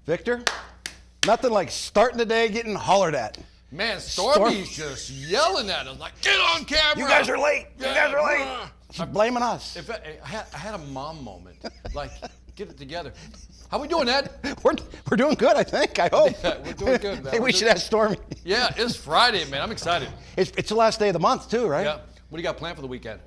Victor, nothing like starting the day getting hollered at. Man, Stormy's just yelling at us like, get on camera. You guys are late. You guys are late. She's blaming us. If I had a mom moment, like, get it together. How we doing, Ed? We're doing good, I think. I hope. Yeah, we're doing good, man. Hey, we should ask Stormy. Yeah, it's Friday, man. I'm excited. It's the last day of the month, too, right? Yeah. What do you got planned for the weekend?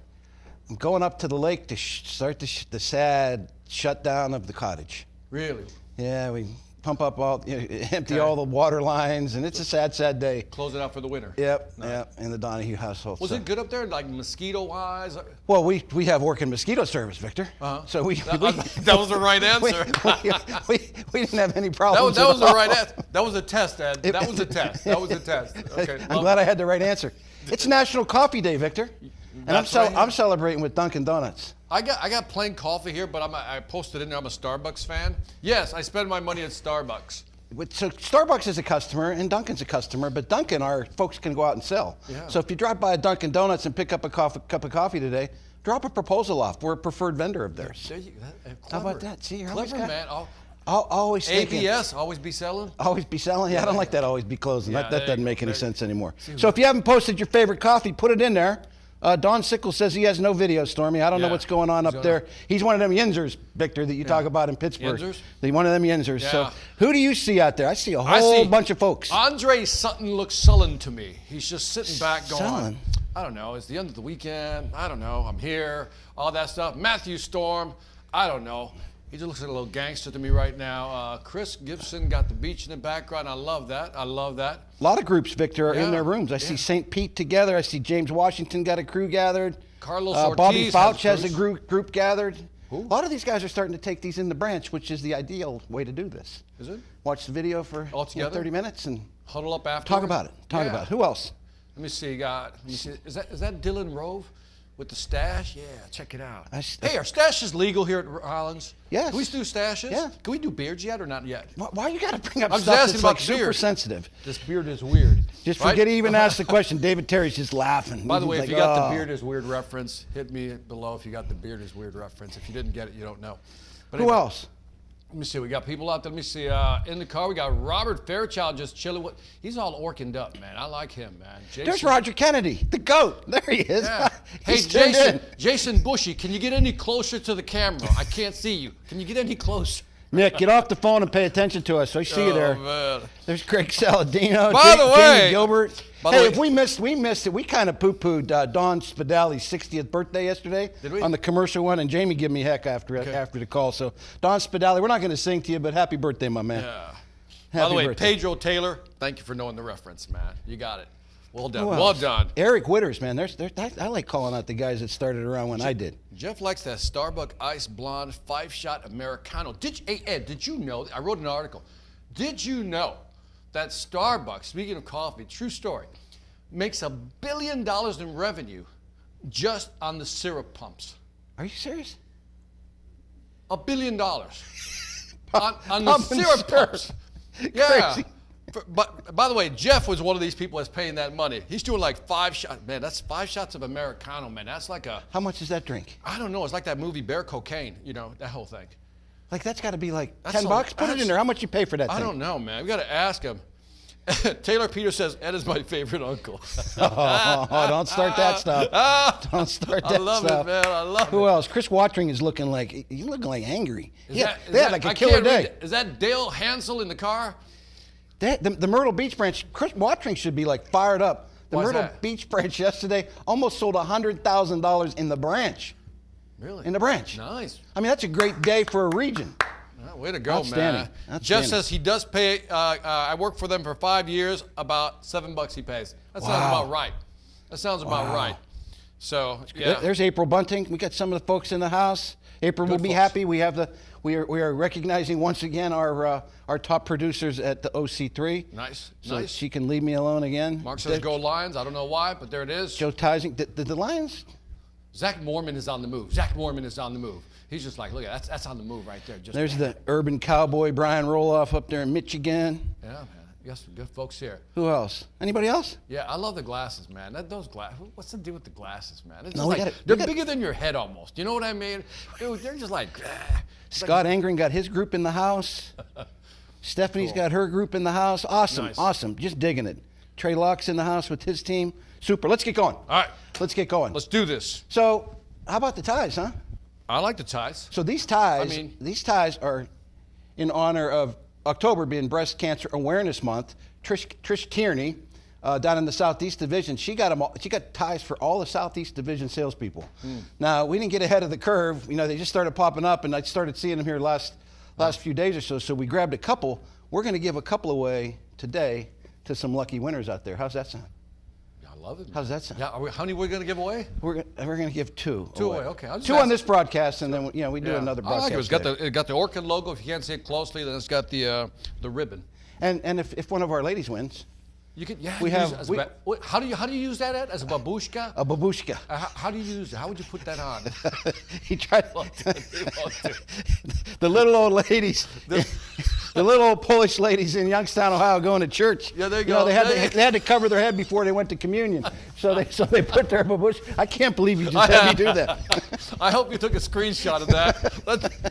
I'm going up to the lake to start the sad shutdown of the cottage. Really? Yeah, we pump up empty all the water lines, and it's a sad, sad day. Close it out for the winter. Yep, in the Donahue household. Was it good up there, like mosquito-wise? Well, we have working mosquito service, Victor. That So was the right answer. we didn't have any problems. That was the right answer. That was a test, Ed. That was a test. That was a test. Okay. I'm glad I had the right answer. It's National Coffee Day, Victor, and I'm celebrating with Dunkin' Donuts. I got plain coffee here, but I posted in there I'm a Starbucks fan. Yes, I spend my money at Starbucks. So Starbucks is a customer and Dunkin's a customer, but Dunkin', our folks can go out and sell. Yeah. So if you drive by a Dunkin' Donuts and pick up a cup of coffee today, drop a proposal off. We're a preferred vendor of theirs. How about that? See, you're clever, man. Always thinking. ABS, always be selling. Always be selling? Yeah, I don't like that always be closing. Yeah, that doesn't make any sense anymore. So if you haven't posted your favorite coffee, put it in there. Don Sickles says he has no video, Stormy. I don't know what's going on up there. He's one of them Yinzers, Victor, that you talk about in Pittsburgh. Yinzers? One of them Yinzers. Yeah. So who do you see out there? I see a whole bunch of folks. Andre Sutton looks sullen to me. He's just sitting back going, Sullen? I don't know. It's the end of the weekend. I don't know. I'm here. All that stuff. Matthew Storm. I don't know. He just looks like a little gangster to me right now. Chris Gibson got the beach in the background. I love that. I love that. A lot of groups, Victor, are in their rooms. I see St. Pete together. I see James Washington got a crew gathered. Carlos Ortiz Bobby Fouch has a crews. group gathered. Who? A lot of these guys are starting to take these in the branch, which is the ideal way to do this. Is it? Watch the video for All together? 30 minutes and Huddle up after. talk about it. Talk about it. Who else? Let me see. Is that Dylan Rove with the stash? Yeah, check it out. Hey, are stashes legal here at Highlands? Yes. Can we do stashes? Yeah. Can we do beards yet or not yet? Why you got to bring up I'm just stuff asking that's about like the super beard. sensitive? This beard is weird. Just right? forget he even asked the question. David Terry's just laughing. By the He's way, like, if you got "Oh." the beard is weird reference, hit me below if you got the beard is weird reference. If you didn't get it, you don't know. But Who else? Let me see. We got people out there. Let me see. In the car, we got Robert Fairchild just chilling. He's all orkined up, man. I like him, man. There's Roger Kennedy, the GOAT. There he is. Yeah. Hey, He's tuned in. Jason Bushy, can you get any closer to the camera? I can't see you. Can you get any closer? Nick, get off the phone and pay attention to us. I see you there. Man. There's Craig Saladino, By the way- Jamie Gilbert. By the Hey, way- if we missed it. We kind of poo-pooed Don Spadali's 60th birthday yesterday. Did we? On the commercial one, and Jamie gave me heck after the call. So, Don Spadali, we're not going to sing to you, but happy birthday, my man. Yeah. Happy By the way, birthday. Pedro Taylor, thank you for knowing the reference, man. You got it. Well done. Who Well else? done. Eric Witters, man. I like calling out the guys that started around when I did. Jeff likes that Starbucks Ice Blonde 5-shot Americano. Hey, Ed, did you know? I wrote an article. Did you know that Starbucks, speaking of coffee, true story, makes $1 billion in revenue just on the syrup pumps? Are you serious? $1 billion on the Pumping syrup syrup. pumps. Yeah. Crazy. But by the way, Jeff was one of these people that's paying that money. He's doing like 5 shots. Man, that's 5 shots of Americano, man. That's like How much does that drink? I don't know. It's like that movie Bear Cocaine, you know, that whole thing. Like, that's got to be like That's $10. Put it in that's- there. How much you pay for that I thing? don't know, man. We got to ask him. Taylor Peters says, Ed is my favorite uncle. Oh, don't start that stuff. Don't start that I love stuff. it, man. I love Who it. else? Chris Watring is looking like angry. Is Yeah, that- they had is like that- a I killer can't read day. it. Is that Dale Hansel in the car? The Myrtle Beach branch, Chris Watring should be like fired up. The Why's Myrtle that? Beach branch yesterday almost sold $100,000 in the branch. Really? In the branch. Nice. I mean, that's a great day for a region. Well, way to go, Outstanding. man. Jeff Outstanding. says he does pay. I worked for them for 5 years. About $7 he pays. That sounds Wow. about right. That sounds about right. So yeah. There's April Bunting. We got some of the folks in the house. April will be folks. happy. We are recognizing once again our top producers at the OC3. Nice. So Nice. she can leave me alone again. Mark says go Lions. I don't know why, but there it is. Joe Tising. The Lions. Zach Mormon is on the move. Zach Mormon is on the move. He's just like, look, that's on the move right there. Just There's the urban cowboy Brian Roloff up there in Michigan. yeah, man. You got some good folks here. Who else? Anybody else? Yeah, I love the glasses, man. Those glasses. What's the deal with the glasses, man? It's No, just we like, gotta- they're we gotta- bigger than your head almost. You know what I mean? Dude, they're just like. It's Scott Angren got his group in the house. Stephanie's Cool. got her group in the house. Awesome, Nice. awesome. Just digging it. Trey Locke's in the house with his team. Super. Let's get going. All right. Let's get going. Let's do this. So, how about the ties, huh? I like the ties. So these ties, I mean- these ties are in honor of October being Breast Cancer Awareness Month. Trish Tierney, down in the Southeast Division, she got them all, she got ties for all the Southeast Division salespeople. Now we didn't get ahead of the curve. You know, they just started popping up, and I started seeing them here last few days or so. So we grabbed a couple. We're going to give a couple away today to some lucky winners out there. How's that sound? I love it. How's that sound? Yeah, how many we're going to give away? We're going to give two. Two away, okay. I'll just Two on ask- this broadcast, and then we do another I like broadcast. it. It's got today. it got the orchid logo. If you can't see it closely, then it's got the ribbon. And if one of our ladies wins, You can, yeah. We you have- use it as we- how do you use that as a babushka? a babushka. How do you use it? How would you put that on? He tried. Won't do it, he won't do it. The little old ladies, the little old Polish ladies in Youngstown, Ohio, going to church. Yeah, there you know, go. they had to cover their head before they went to communion. So they put their babush. I can't believe you just had me do that. I hope you took a screenshot of that.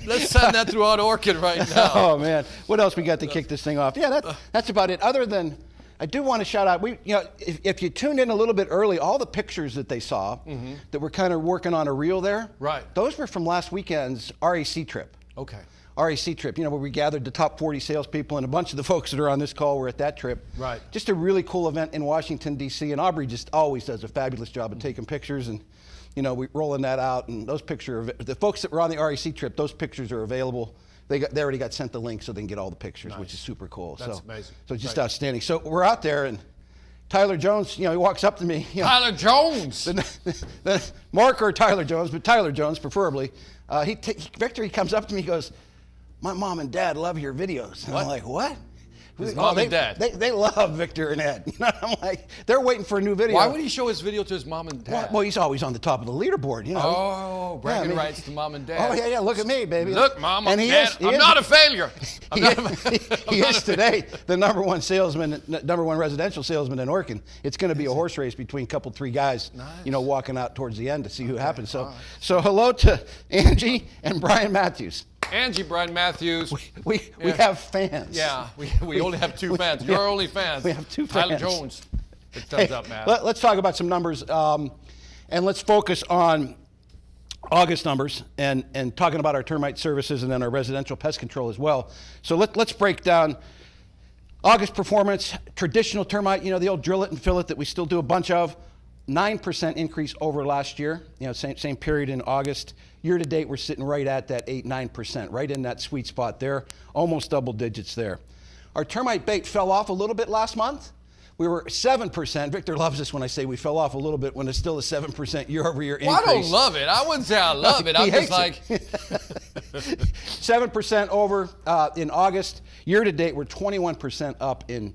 Let's send that throughout Orchid right now. Oh man, what else we got to kick this thing off? Yeah, that's about it. Other than, I do want to shout out. If you tuned in a little bit early, all the pictures that they saw that we're kind of working on a reel there. Right. Those were from last weekend's RAC trip. Okay. RAC trip, where we gathered the top 40 salespeople, and a bunch of the folks that are on this call were at that trip. Right. Just a really cool event in Washington, D.C., and Aubrey just always does a fabulous job of taking pictures, and we rolling that out, and those pictures, the folks that were on the RAC trip, those pictures are available. They already got sent the link so they can get all the pictures, Nice. which is super cool. That's amazing. So just Right. outstanding. So we're out there, and Tyler Jones, he walks up to me. Tyler Jones. Mark or Tyler Jones, but Tyler Jones preferably. Victor, he comes up to me, he goes, "My mom and dad love your videos." And I'm like, "What?" His mom and dad. They love Victor and Ed. I'm like, they're waiting for a new video. Why would he show his video to his mom and dad? Well, he's always on the top of the leaderboard, Oh, bragging Yeah, I mean- rights to mom and dad. Oh yeah, look at me, baby. Look, mom and and he dad, is, he I'm is- not a failure. I'm he not is today the number one residential salesman in Orkin. It's going to be a horse race between three guys, Nice. walking out towards the end to see who happens. So hello to Angie and Brian Matthews. Angie, Brian Matthews. We Yeah. have fans. Yeah, we only have two fans. You're our only fans. We have two Tyler fans. Jones. Big thumbs up, man. Let's talk about some numbers, and let's focus on August numbers and talking about our termite services and then our residential pest control as well. So let's break down August performance. Traditional termite, the old drill it and fill it that we still do a bunch of. 9% increase over last year, same period in August. Year to date, we're sitting right at that 8-9%, right in that sweet spot there, almost double digits there. Our termite bait fell off a little bit last month. We were 7%. Victor loves this when I say we fell off a little bit when it's still a 7% year-over-year increase. Well, I don't love it. I wouldn't say I love it. I'm He just hates like, 7% over in August. Year to date, we're 21% up in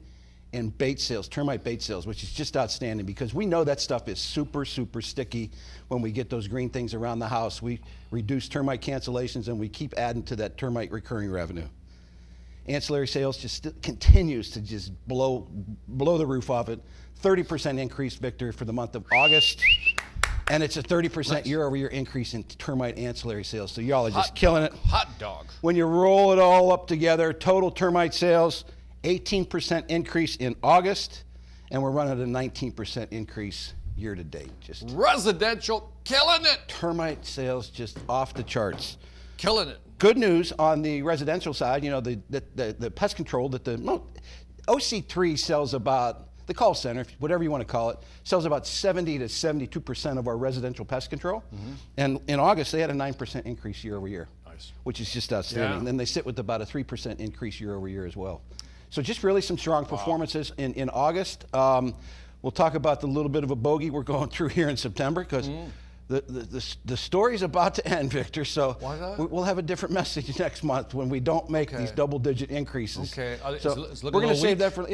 bait sales, termite bait sales, which is just outstanding because we know that stuff is super, super sticky when we get those green things around the house. We reduce termite cancellations and we keep adding to that termite recurring revenue. Ancillary sales just continues to just blow the roof off it. 30% increase, Victor, for the month of August. And it's a 30% year-over-year increase in termite ancillary sales. So y'all are just killing it. hot dog. When you roll it all up together, total termite sales, 18% increase in August, and we're running a 19% increase year to date. Just Residential, killing it. termite sales just off the charts. Killing it. Good news on the residential side, the pest control that OC3 sells about, the call center, whatever you want to call it, sells about 70 to 72% of our residential pest control. And in August, they had a 9% increase year over year, Nice. which is just outstanding. Yeah. And then they sit with about a 3% increase year over year as well. So just really some strong performances in August. We'll talk about the little bit of a bogey we're going through here in September because the story's about to end, Victor. So Why not? we'll have a different message next month when we don't make these double-digit increases. Okay. So It's looking we're a going to little save weak. that for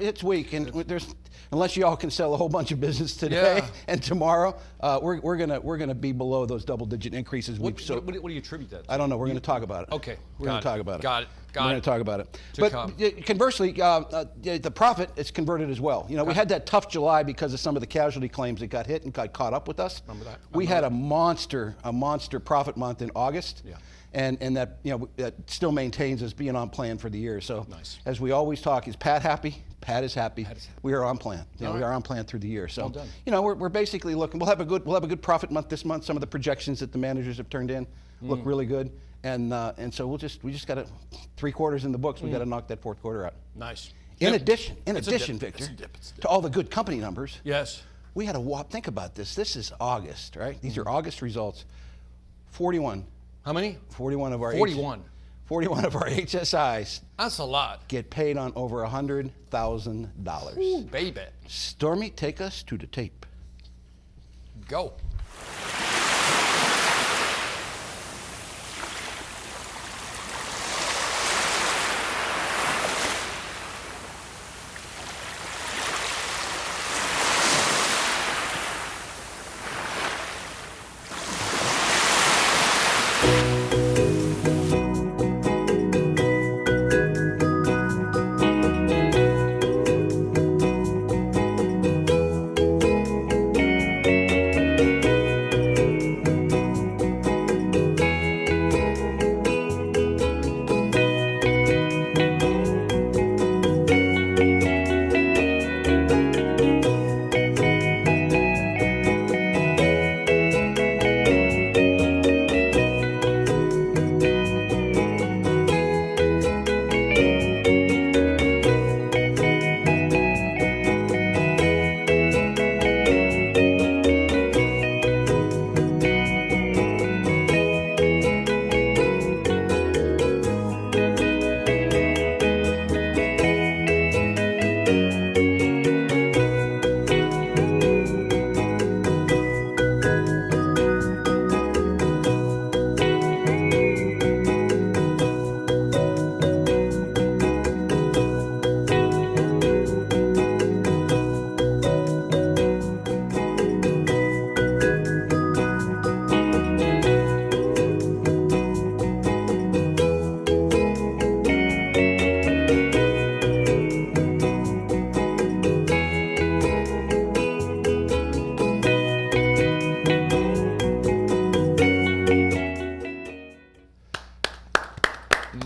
it's weak, and there's unless y'all can sell a whole bunch of business today Yeah. and tomorrow, we're gonna be below those double-digit increases. What do you attribute that to? I don't know. We're going to talk about it. Okay, We're got going it. to talk about it. Got it. Got We're it. going to talk about it. To But come. conversely, the profit is converted as well. We had that tough July because of some of the casualty claims that got hit and got caught up with us. Remember that. We had a monster profit month in August. Yeah. and that that still maintains us being on plan for the year. So Nice. as we always talk, is Pat happy? Pat is happy. Pat is happy. We are on plan. We right. are on plan through the year. So Well done. we're basically looking. We'll have a good profit month this month. Some of the projections that the managers have turned in look really good, and so we just got 3 quarters in the books. We got to knock that 4th quarter out. Nice. In Dip. addition, It's a dip. Victor, It's a dip. It's a dip. to all the good company numbers, Yes. we had a think about this. This is August, right? These are August results. 41 How many? of our 41. 41 of our HSIs That's a lot. get paid on over $100,000. Ooh, baby. Stormy, take us to the tape. Go.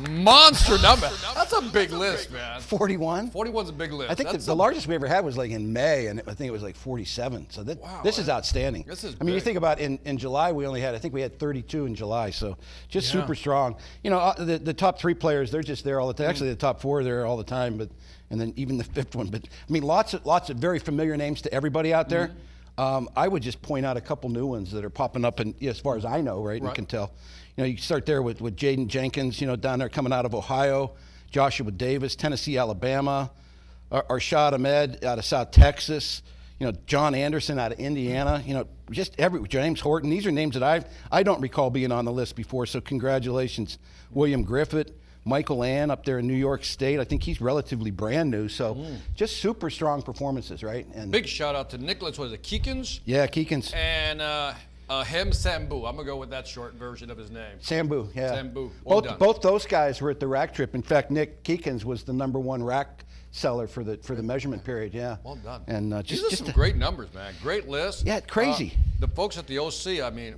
Monster number. That's a big list, man. 41? 41's a big list. I think That's the largest we ever had was like in May, and I think it was like 47. So Wow, this is outstanding. this is I mean, you big. think about in July, I think we had 32 in July. So just Yeah. super strong. The top 3 players, they're just there all the time. Actually, the top 4 are there all the time, and then even the 5th one. But I mean, lots of very familiar names to everybody out there. I would just point out a couple new ones that are popping up, and as far as I know, right, and Right. can tell. You start there with Jaden Jenkins, down there coming out of Ohio, Joshua Davis, Tennessee, Alabama, Arshad Ahmed out of South Texas, John Anderson out of Indiana, James Horton. These are names that I don't recall being on the list before, so congratulations. William Griffith, Michael Ann up there in New York State. I think he's relatively brand new, so just super strong performances, right? And big shout out to Nicholas, was it Keekins? yeah, Keekins. And Hem Sambu. I'm going to go with that short version of his name. Sambu, yeah. Sambu. Well done. Both those guys were at the rack trip. In fact, Nick Keekins was the #1 rack seller for the measurement period. Yeah. Well done. And These are some great numbers, man. Great list. Yeah, crazy. The folks at the OC, I mean,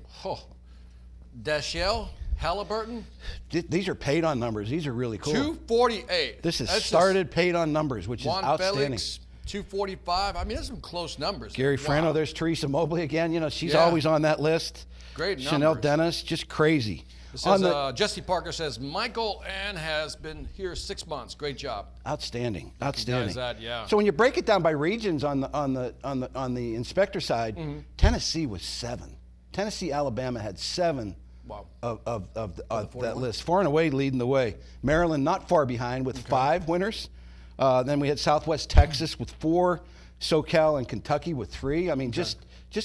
Dashiell, Halliburton, these are paid on numbers. These are really cool. 248. This is That's started paid on numbers, which is Juan outstanding. Felix, 245. I mean, there's some close numbers. Gary Wow. Frano, there's Teresa Mobley again. She's Yeah. always on that list. Great Chanel numbers. Dennis, just crazy. It says, Jesse Parker says, Michael Ann has been here 6 months. Great job. Outstanding. that, yeah. So when you break it down by regions on the inspector side, Mm-hmm. Tennessee was 7. Tennessee, Alabama had 7 Wow. of that 41? list, far and away leading the way. Maryland not far behind with 5 winners. Then we had Southwest Texas with 4, SoCal and Kentucky with 3. I mean, just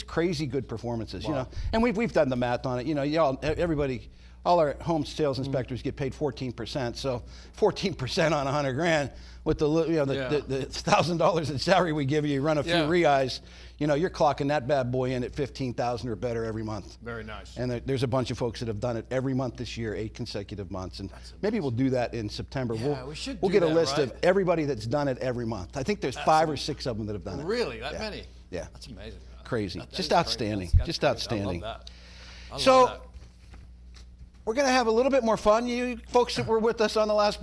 crazy good performances, And we've done the math on it. Everybody, all our home sales inspectors get paid 14%. So 14% on $100,000 with the $1,000 in salary we give you, you run a few Yeah. reeyes, you're clocking that bad boy in at 15,000 or better every month. Very nice. And there's a bunch of folks that have done it every month this year, 8 consecutive months. And maybe we'll do that in September. Yeah, we should we'll do get a that, list right? of everybody that's done it every month. I think there's 5 or 6 of them that have done it. Really? That Yeah. many? Yeah. That's amazing. Man. Crazy. That Just is crazy. outstanding. That's Just crazy. outstanding. I love that. I So- love that. we're going to have a little bit more fun. You folks that were with us on the last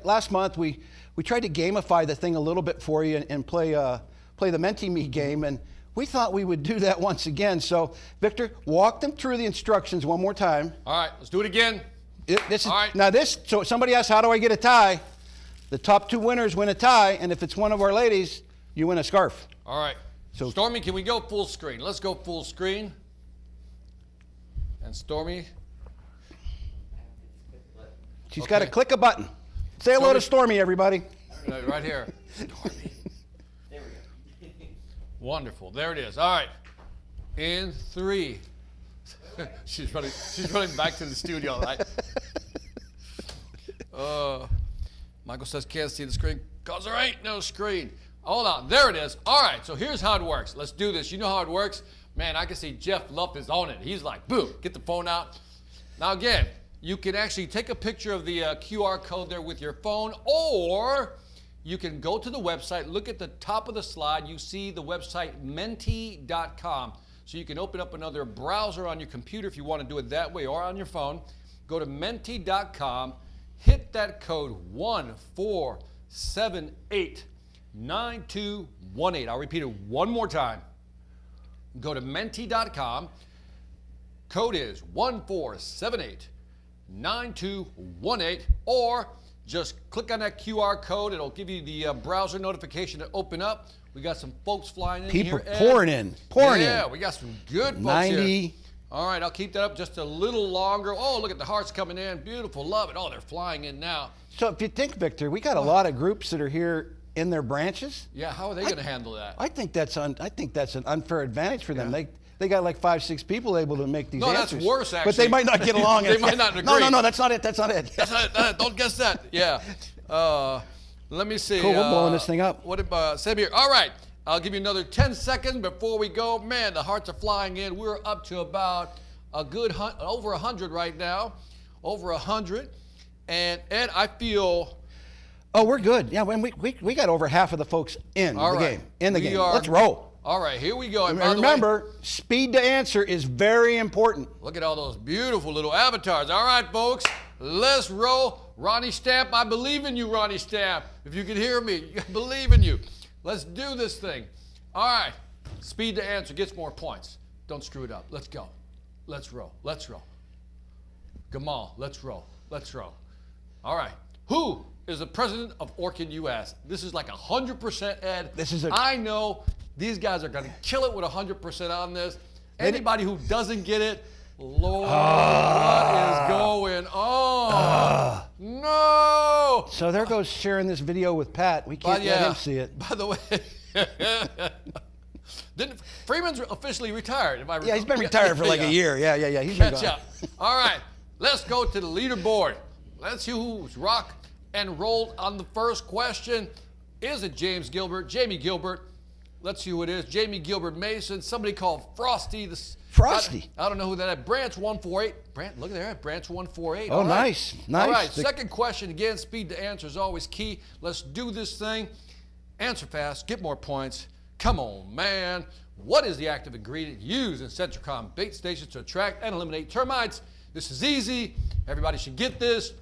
last month, we tried to gamify the thing a little bit for you and play the Menti Me game, and we thought we would do that once again. So, Victor, walk them through the instructions one more time. All right, let's do it again. This is, All right. Now so somebody asked, how do I get a tie? The top 2 winners win a tie, and if it's one of our ladies, you win a scarf. All right. So- Stormy, can we go full screen? Let's go full screen. And Stormy. She's got to Okay. click a button. Say hello to Stormy, everybody. Right here. Stormy. There we go. Wonderful. There it is. All right. In 3. She's running back to the studio, right? Michael says can't see the screen because there ain't no screen. Hold on. There it is. All right. So here's how it works. Let's do this. You know how it works? Man, I can see Jeff Luff is on it. He's like, boom, get the phone out. Now, again, you can actually take a picture of the QR code there with your phone, or you can go to the website, look at the top of the slide. You see the website menti.com. So you can open up another browser on your computer if you want to do it that way, or on your phone. Go to menti.com, hit that code 14789218. I'll repeat it one more time. Go to menti.com. Code is 14789218, or just click on that QR code. It'll give you the browser notification to open up. We got some folks flying in People here. Ed. pouring in. Yeah, we got some good folks 90. here. All right, I'll keep that up just a little longer. Oh, look at the hearts coming in. Beautiful, love it. Oh, they're flying in now. So if you think, Victor, we got a lot of groups that are here in their branches. Yeah, how are they going to handle that? I think that's an unfair advantage for them. They got like 5-6 people able to make these No, answers. that's worse, But they actually. might not get along. They might not agree. No, that's not it. That's not it. That's not, don't guess that. Yeah. Let me see. Cool, we're blowing this thing up. What about Sam here? All right. I'll give you another 10 seconds before we go. Man, the hearts are flying in. We're up to about a good over 100 right now. Over 100. And Ed, I feel. Oh, we're good. Yeah, when we got over half of the folks in All the right. game. In the We game. are- Let's roll. All right, here we go. And by And the way, remember, speed to answer is very important. look at all those beautiful little avatars. All right, folks, let's roll. Ronnie Stamp, I believe in you, Ronnie Stamp. If you can hear me, I believe in you. Let's do this thing. All right, speed to answer gets more points. Don't screw it up. Let's go. Let's roll. Let's roll. Gamal, let's roll. Let's roll. All right. Who is the president of Orkin US? This is like 100% Ed. I know these guys are going to kill it with 100% on this. Anybody who doesn't get it, Lord, what is going on? No! So there goes sharing this video with Pat. We can't let him see it. By the way, Freeman's officially retired. If I Yeah, he's been retired for like a year. Yeah. He's been Catch gone. up. All right, let's go to the leaderboard. Let's see who's rock and rolled on the first question. Is it James Gilbert? Jamie Gilbert. Let's see who it is. Jamie Gilbert Mason. Somebody called Frosty. Frosty. I don't know who that is. Branch 148. Look at there. Branch 148. Oh, All right. nice. All right, second question. Again, speed to answer is always key. Let's do this thing. Answer fast. Get more points. Come on, man. What is the active ingredient used in Centricom bait stations to attract and eliminate termites? This is easy. Everybody should get this.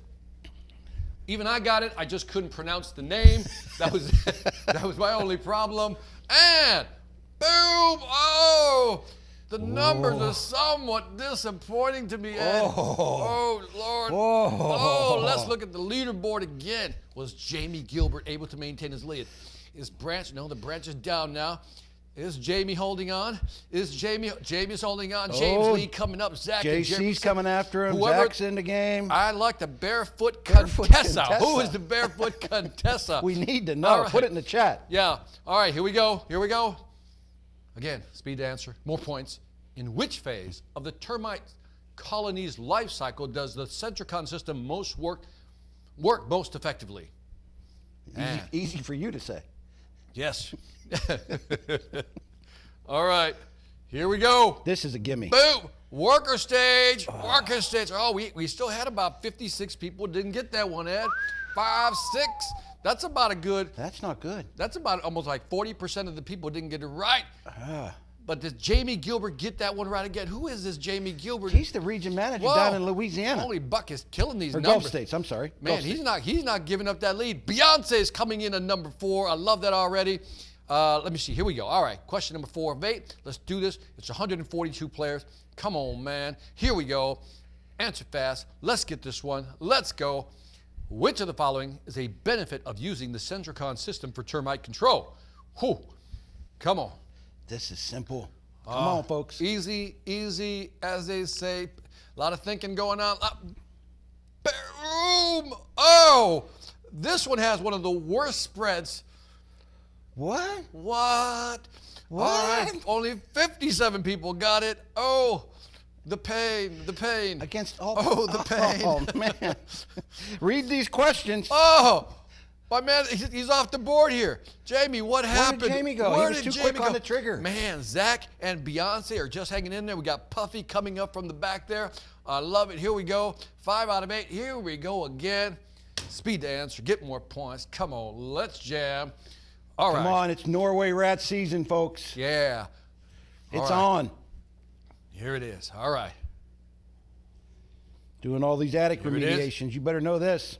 Even I got it. I just couldn't pronounce the name. That was my only problem. And boom! Oh, the numbers are somewhat disappointing to me, Ed. Oh Lord. Oh, let's look at the leaderboard again. Was Jamie Gilbert able to maintain his lead? Is Branch? No, the Branch is down now. Is Jamie holding on? Jamie's holding on. James Lee coming up. Zach and JC's coming after him. Whoever, Zach's in the game. I like the Barefoot Contessa. Who is the Barefoot Contessa? We need to know. Right. Put it in the chat. Yeah. All right, here we go. Here we go. Again, speed to answer. More points. In which phase of the termite colony's life cycle does the Centricon system work most effectively? Easy for you to say. Yes. All right, here we go. This is a gimme. Boom. Worker stage. Worker stage. Oh, we still had about 56 people didn't get that one, Ed. 5, 6. That's about a good. That's not good. That's about almost like 40% of the people didn't get it right. But does Jamie Gilbert get that one right again? Who is this Jamie Gilbert? He's the region manager Whoa. down in Louisiana. Holy Buck is killing these Or numbers. Gulf States, I'm sorry. Man, Gulf he's not giving up that lead. Beyonce is coming in at number 4. I love that already. Let me see. Here we go. All right. Question number 4 of 8. Let's do this. It's 142 players. Come on, man. Here we go. Answer fast. Let's get this one. Let's go. Which of the following is a benefit of using the Centricon system for termite control? Whew. Come on. This is simple. Come on, folks. Easy, as they say. A lot of thinking going on. Boom! Oh! This one has one of the worst spreads. What? What? What? All right, only 57 people got it. Oh, the pain. Against all. Oh, the pain. Oh, man. Read these questions. Oh, my man, he's off the board here. Jamie, what happened? Where did Jamie go? Where He was did too Jamie quick on go? the trigger. Man, Zach and Beyonce are just hanging in there. We got Puffy coming up from the back there. I love it. Here we go. 5 out of 8. Here we go again. Speed to answer. Get more points. Come on, let's jam. All right. Come on, it's Norway rat season, folks. Yeah. It's All right. on. Here it is. All right. Doing all these attic Here it is. remediations. You better know this.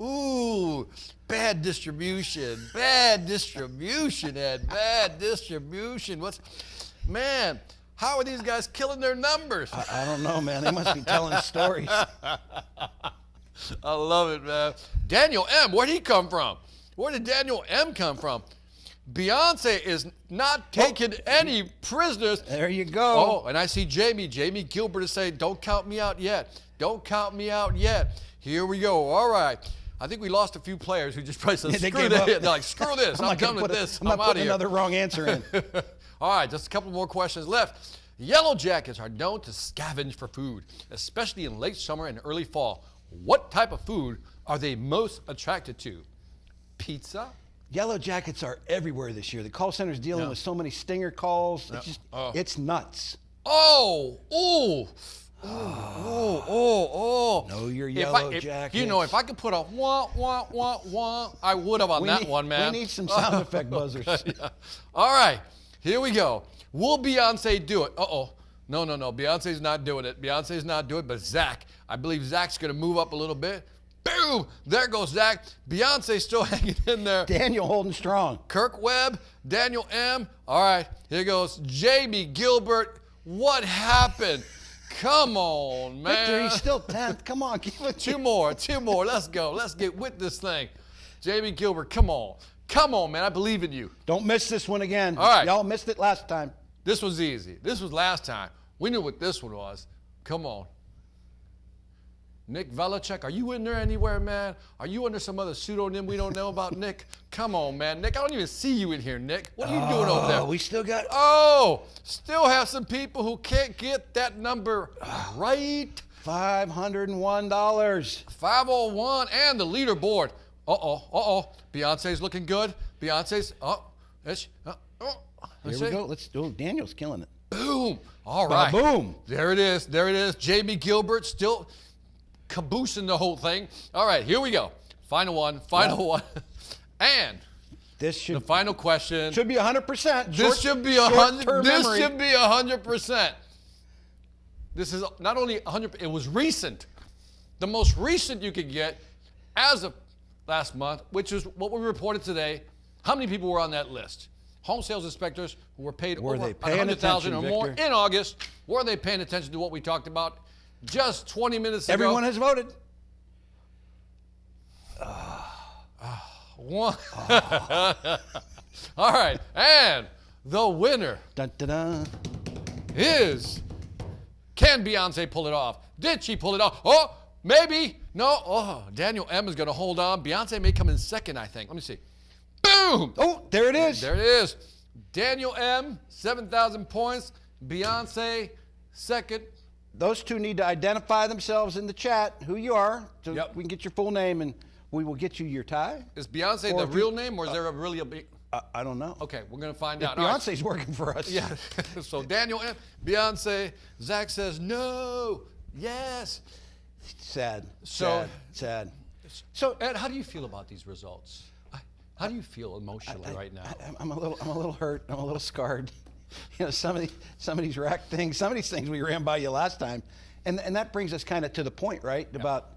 Ooh, bad distribution, Ed, bad distribution. Man, how are these guys killing their numbers? I don't know, man. They must be telling stories. I love it, man. Daniel M, where'd he come from? Where did Daniel M come from? Beyonce is not taking any prisoners. There you go. Oh, and I see Jamie Gilbert is saying, don't count me out yet. Don't count me out yet. Here we go. All right. I think we lost a few players who just probably said, They screw gave this. up. They're like, screw this. I'm not done gonna with put this. I'm not I'm out of putting here. another wrong answer in. All right, just a couple more questions left. Yellow jackets are known to scavenge for food, especially in late summer and early fall. What type of food are they most attracted to? Pizza? Yellow jackets are everywhere this year. The call center's dealing with so many stinger calls. It's just, it's nuts. Oh, ooh. Know your If yellow if jackets. I could put a wah, wah, wah, wah, I would have on that one, man. We need some sound effect buzzers. Yeah. All right, here we go. Will Beyonce do it? Uh-oh. No. Beyonce's not doing it. Beyonce's not doing it, but Zach. I believe Zach's going to move up a little bit. Boom! There goes Zach. Beyonce's still hanging in there. Daniel holding strong. Kirk Webb, Daniel M. All right, here goes Jamie Gilbert. What happened? Come on, man. Victor, he's still 10th. Come on, keep it. Two more. Let's go. Let's get with this thing. Jamie Gilbert, come on. Come on, man. I believe in you. Don't miss this one again. All right. Y'all missed it last time. This was easy. This was last time. We knew what this one was. Come on. Nick Velichek, are you in there anywhere, man? Are you under some other pseudonym we don't know about, Nick? Come on, man. Nick, I don't even see you in here, Nick. What are you doing over there? We still got. Oh, still have some people who can't get that number right. $501. 501 and the leaderboard. Beyonce's looking good. Beyonce's, let's Here see. we go. Let's do. Daniel's killing it. Boom. All right. Boom. There it is. Jamie Gilbert still caboosing the whole thing. All right, here we go. Final one. And This the final question. should be 100%. This should be 100. This should be 100%. This is not only 100. It was recent. The most recent you could get as of last month, which is what we reported today. How many people were on that list? Home sales inspectors who were paid Were over they paying 100,000 or attention, more Victor? in August. Were they paying attention to what we talked about just 20 minutes ago? Everyone has voted. One. All right, and the winner Dun, dun, dun. is, can Beyonce pull it off? Did she pull it off? Oh, maybe. No. Oh, Daniel M is going to hold on. Beyonce may come in second, I think. Let me see. Boom. Oh, there it is. There it is. Daniel M, 7,000 points. Beyonce, second. Those two need to identify themselves in the chat, who you are, so Yep. we can get your full name and we will get you your tie. Is Beyonce Or the if real you- name, or is there really a big? I don't know. Okay, we're going to find If out. All right. Beyonce's working for us. Yeah. So Daniel M, Beyonce, Zach says no, yes. Sad. So- sad. So Ed, how do you feel about these results? How do you feel emotionally right now? I'm a little hurt. I'm a little scarred. You know, some of these rack things, some of these things we ran by you last time, and that brings us kind of to the point, right? Yeah. About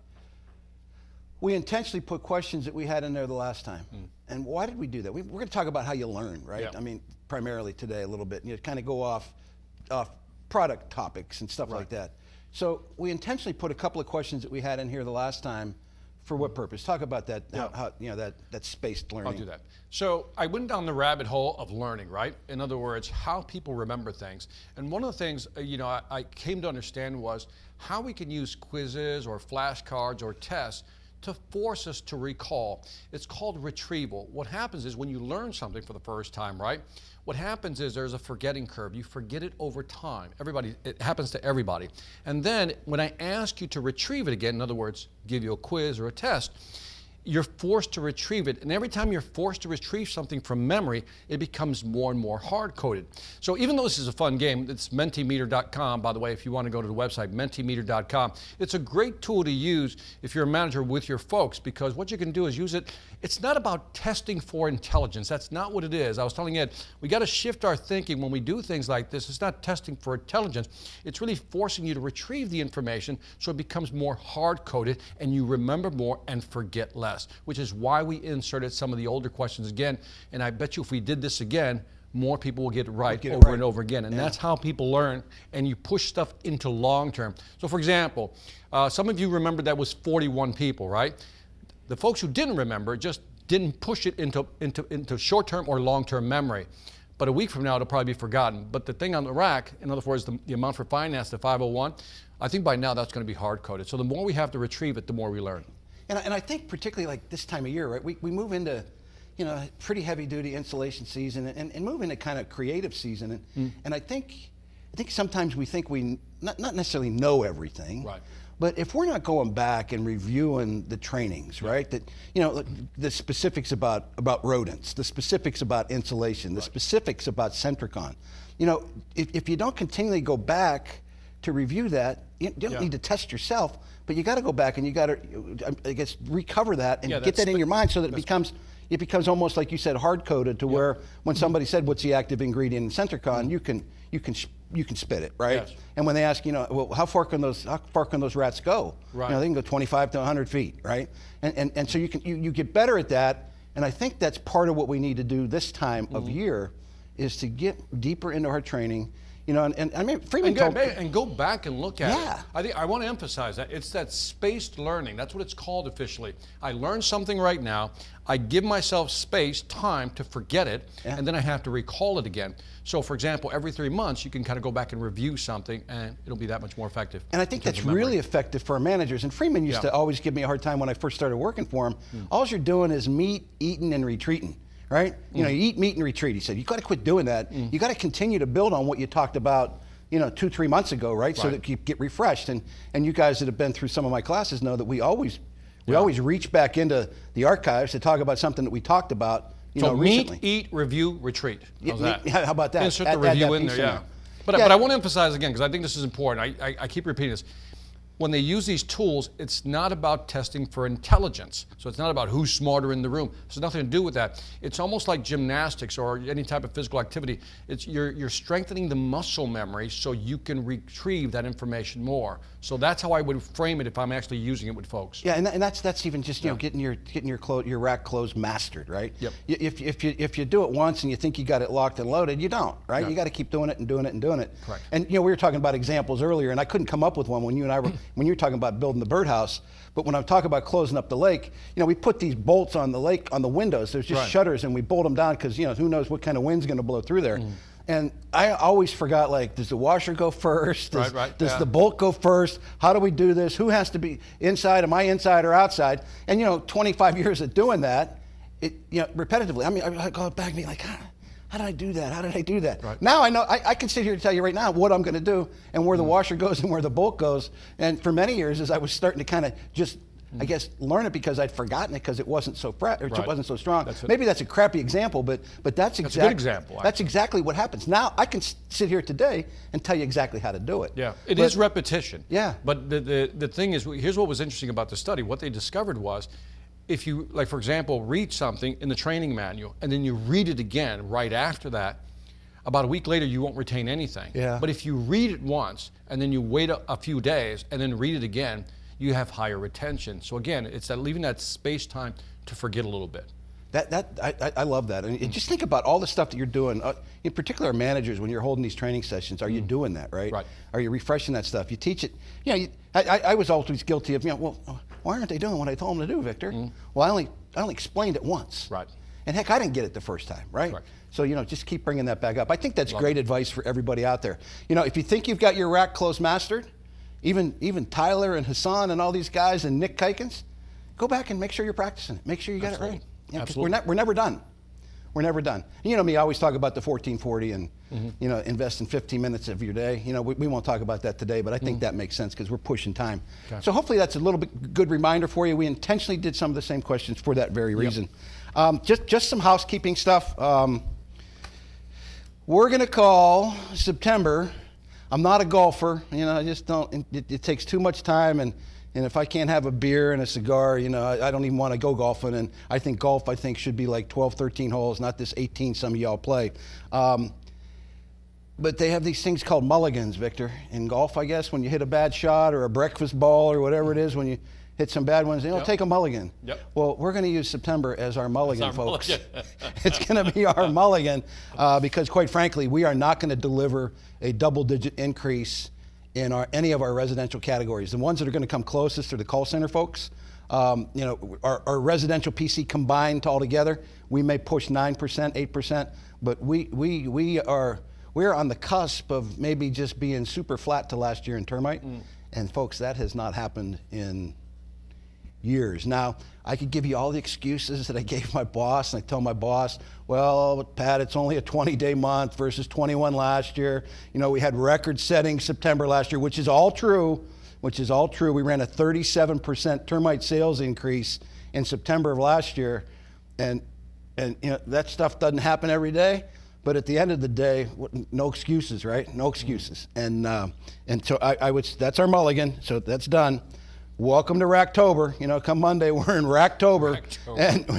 we intentionally put questions that we had in there the last time, and why did we do that? We're going to talk about how you learn, right? Yeah. I mean, primarily today a little bit, and you kind of go off product topics and stuff like that. So we intentionally put a couple of questions that we had in here the last time. For what purpose? Talk about that. Yeah. How you know that spaced learning. I'll do that. So I went down the rabbit hole of learning, right? In other words, how people remember things. And one of the things I came to understand was how we can use quizzes or flashcards or tests to force us to recall. It's called retrieval. What happens is when you learn something for the first time, right? What happens is there's a forgetting curve. You forget it over time. It happens to everybody. And then when I ask you to retrieve it again, in other words, give you a quiz or a test, you're forced to retrieve it. And every time you're forced to retrieve something from memory, it becomes more and more hard-coded. So even though this is a fun game, it's Mentimeter.com, by the way, if you want to go to the website, Mentimeter.com. It's a great tool to use if you're a manager with your folks, because what you can do is use it. It's not about testing for intelligence. That's not what it is. I was telling Ed, we got to shift our thinking when we do things like this. It's not testing for intelligence. It's really forcing you to retrieve the information so it becomes more hard-coded and you remember more and forget less, which is why we inserted some of the older questions again. And I bet you if we did this again, more people will get it right over and over again. And that's how people learn, and you push stuff into long term. So for example, some of you remember that was 41 people, right? The folks who didn't remember just didn't push it into short-term or long-term memory. But a week from now, it'll probably be forgotten. But the thing on the rack, in other words, the amount for finance, the 501, I think by now that's going to be hard-coded. So the more we have to retrieve it, the more we learn. And I think particularly like this time of year, right? We move into, you know, pretty heavy-duty installation season and move into kind of creative season. And I think sometimes we think we not necessarily know everything. Right. But if we're not going back and reviewing the trainings, right? That, you know, the specifics about rodents, the specifics about insulation, the specifics about Centricon. You know, if you don't continually go back to review that, you don't need to test yourself, but you got to go back and you got to, I guess, recover that and get that in your mind so that it becomes almost like you said, hard-coded to where when somebody said what's the active ingredient in Centricon, you can spit it, right? Yes. And when they ask, you know, well, how far can those rats go? Right. You know, they can go 25 to 100 feet, right? And so you get better at that. And I think that's part of what we need to do this time of year is to get deeper into our training. You know, and I mean, Freeman and go back and look at it. I want to emphasize that. It's that spaced learning. That's what it's called officially. I learn something right now. I give myself space, time to forget it, and then I have to recall it again. So, for example, every 3 months, you can kind of go back and review something, and it'll be that much more effective. And I think that's really effective for our managers. And Freeman used to always give me a hard time when I first started working for him. All you're doing is meat, eating, and retreating. Right? You know, you eat, meat, and retreat. He said, you got to quit doing that. You got to continue to build on what you talked about, you know, 2-3 months ago, right? So that you get refreshed. And you guys that have been through some of my classes know that we always reach back into the archives to talk about something that we talked about, you know, recently. Meet, eat, review, retreat. How's that? How about that? Insert the review in there, But I want to emphasize again, because I think this is important. I keep repeating this. When they use these tools, it's not about testing for intelligence. So it's not about who's smarter in the room. It's nothing to do with that. It's almost like gymnastics or any type of physical activity. It's you're strengthening the muscle memory so you can retrieve that information more. So that's how I would frame it if I'm actually using it with folks. Yeah, and that's even just getting your rack clothes mastered, right? Yep. If you do it once and you think you got it locked and loaded, you don't, right? No. You got to keep doing it and doing it and doing it. Correct. And you know, we were talking about examples earlier, and I couldn't come up with one when you and I were when you were talking about building the birdhouse. But when I'm talking about closing up the lake, you know, we put these bolts on the lake on the windows. There's just shutters, and we bolt them down because, you know, who knows what kind of wind's going to blow through there. And I always forgot, like, does the washer go first? Does the bolt go first? How do we do this? Who has to be inside? Am I inside or outside? And, you know, 25 years of doing that, repetitively. I mean, I go back and be like, how did I do that? How did I do that? Right. Now I know, I can sit here and tell you right now what I'm going to do and where the washer goes and where the bolt goes. And for many years, as I was starting to kind of just, I guess, learn it because I'd forgotten it because it wasn't so it wasn't so strong. Maybe that's a crappy example, but that's a good example. That's exactly what happens. Now I can sit here today and tell you exactly how to do it. Yeah, it is repetition. Yeah. But the thing is, here's what was interesting about the study. What they discovered was, if you, like for example, read something in the training manual and then you read it again right after that, about a week later you won't retain anything. Yeah. But if you read it once and then you wait a few days and then read it again, you have higher retention. So again, it's that leaving that space time to forget a little bit. I love that. And just think about all the stuff that you're doing. In particular, managers, when you're holding these training sessions, are you doing that, right? Right. Are you refreshing that stuff? You teach it. I was always guilty of, well, why aren't they doing what I told them to do, Victor? Well, I only explained it once. Right. And heck, I didn't get it the first time, right? Right. So, just keep bringing that back up. I think that's great advice for everybody out there. If you think you've got your rack close mastered, even Tyler and Hassan and all these guys and Nick Kikens, go back and make sure you're practicing it. Make sure you got it right. Yeah, 'cause Absolutely. we're never done. We're never done. Me, I always talk about the 1440 and, invest in 15 minutes of your day. We won't talk about that today, but I think that makes sense because we're pushing time. Gotcha. So hopefully that's a little bit good reminder for you. We intentionally did some of the same questions for that very reason. Just some housekeeping stuff. We're going to call September. I'm not a golfer. I just don't. It takes too much time, and if I can't have a beer and a cigar, I don't even want to go golfing. And I think golf, should be like 12, 13 holes, not this 18 some of y'all play. But they have these things called mulligans, Victor. In golf, I guess, when you hit a bad shot or a breakfast ball or whatever it is, when you hit some bad ones, take a mulligan. Yep. Well, we're going to use September as our mulligan, our folks. mulligan. It's going to be our mulligan because, quite frankly, we are not going to deliver a double-digit increase in any of our residential categories. The ones that are going to come closest are the call center folks. Our residential PC combined altogether, we may push 9%, 8%, but we're on the cusp of maybe just being super flat to last year in termite. And folks, that has not happened in years. Now, I could give you all the excuses that I gave my boss, and I tell my boss, well, Pat, it's only a 20-day month versus 21 last year. We had record-setting September last year, which is all true. We ran a 37% termite sales increase in September of last year, and that stuff doesn't happen every day. But at the end of the day, no excuses, right? No excuses. And so that's our mulligan. So that's done. Welcome to Racktober. Come Monday, we're in Racktober.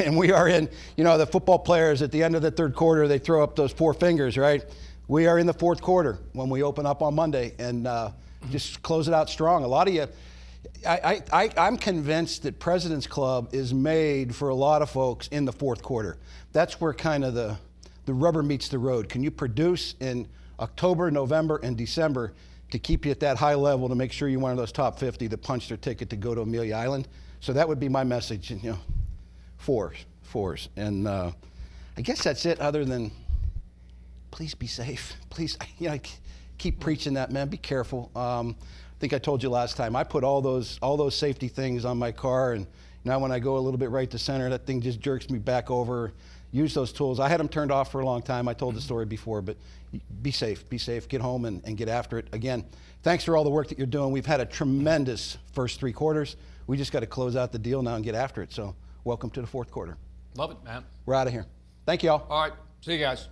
And we are in, the football players at the end of the third quarter, they throw up those four fingers, right? We are in the fourth quarter when we open up on Monday and just close it out strong. A lot of you, I'm convinced that President's Club is made for a lot of folks in the fourth quarter. That's where kind of the rubber meets the road. Can you produce in October, November, and December to keep you at that high level to make sure you're one of those top 50 that punched their ticket to go to Amelia Island? So that would be my message, fours. And I guess that's it, other than please be safe. Please, I keep preaching that, man. Be careful. I think I told you last time, I put all those safety things on my car, and now when I go a little bit right to center, that thing just jerks me back over. Use those tools. I had them turned off for a long time. I told the story before, but be safe, get home and get after it. Again, thanks for all the work that you're doing. We've had a tremendous first three quarters. We just got to close out the deal now and get after it. So welcome to the fourth quarter. Love it, man. We're out of here. Thank you all. All right. See you guys.